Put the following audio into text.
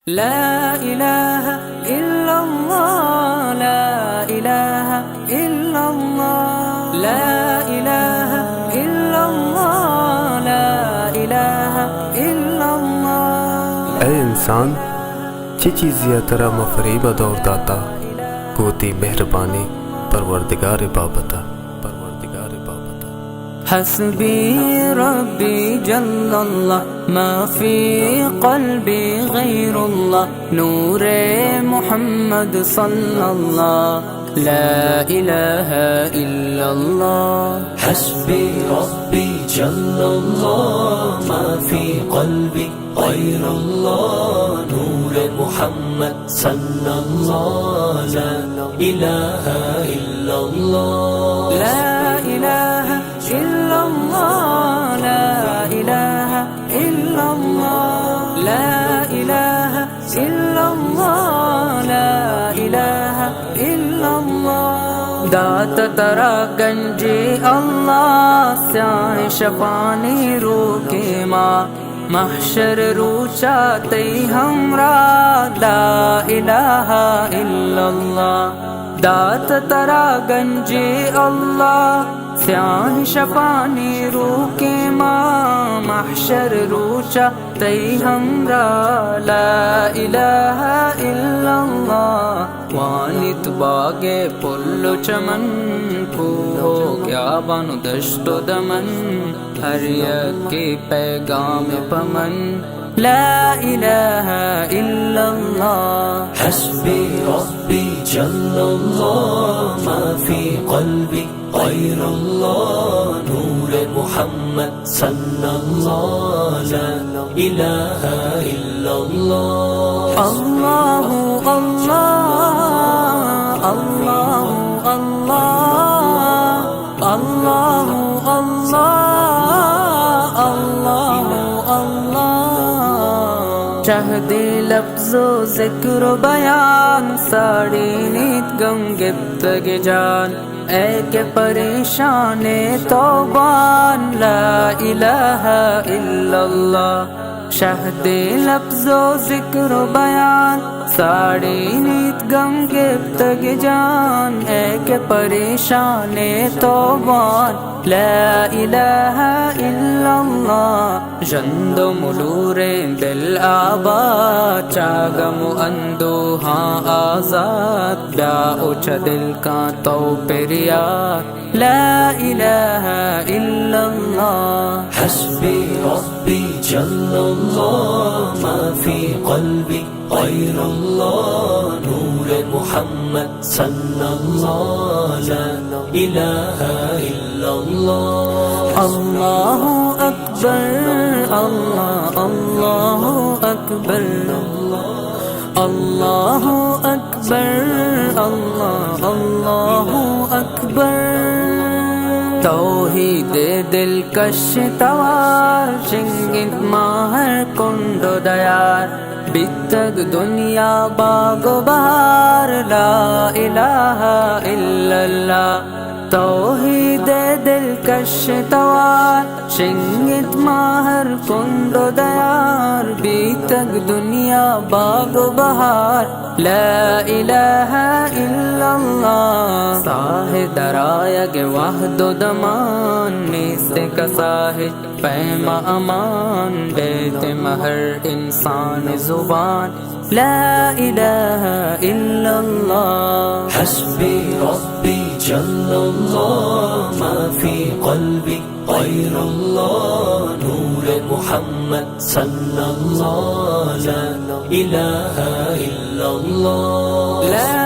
لا إله إلا الله لا إله إلا الله لا إله إلا الله لا إله إلا الله ऐ इंसान ची चीज़िया तेरा मफरीबा दौर दाता गोती मेहरबानी परवरदिगार बाबता حسبي ربي جل الله ما في قلبي غير الله نور محمد صلى الله لا إله إلا الله حسبي ربي جل الله ما في قلبي غير الله نور محمد صلى الله لا إله إلا الله لا إله إلا الله لا إله إلا الله لا إله إلا الله لا إله إلا الله दात तरा गंजे अल्लाह स्याह शफानी रू के माँ महशर रूचा तई हमरा ला इलाहा इल्लल्लाह दात तरा गंजे अल्लाह स्याह शफानी रू के माँ महशर रूचा तई हमरा ला इलाहा इल्लल्लाह वानित बागे पुल्लु चमन को हो गया बानु दश्तो दमन हर के पैगाम पमन ला इलाहा इल्लल्लाह حسبي ربي جل الله ما في قلبي غير الله نور محمد صلى الله لا إله إلا الله الله الله الله الله الله الله الله चाहदे लफ्ज़ो ज़िक्र बयान साड़ी नीत गम गिफ्तग जान ऐ के परेशाने तौबान ला इलाहा इल्लल्लाह शहदे लफ्ज़ो ज़िक्र बयान साड़ी नीत गम गिफ्तग जान ऐ के परेशाने तौबान ला इलाहा इल्लल्लाह जंदो मुलूरे दिल आबाद चागम अंदो हाँ आजाद ब्या उच दिल का तो पेरिया ला इलाहा इल्लल्लाह حسبي ربي جل الله ما في قلبي غير الله نور محمد صلى الله لا إله إلا الله الله أكبر الله الله أكبر الله أكبر الله الله أكبر तौहीद दिलकश तवार शिंगित माहर कुंडो दयार बितग दुनिया बागो बहार ला इलाहा इल्लल्लाह तौहीद दिलकश तवार शिंगित माहर कुंडो दयार बीतग दुनिया बागो बहार ला इलाहा इल्लल्लाह साहे दरायग वहदो दमान नेस्ते का साहे पैमा अमान बेते महर इंसान जुबान ला इलाहा इल्लल्लाह حسبي ربي جل الله ما في قلبي غير الله نور محمد صلى الله لا إله إلا الله لا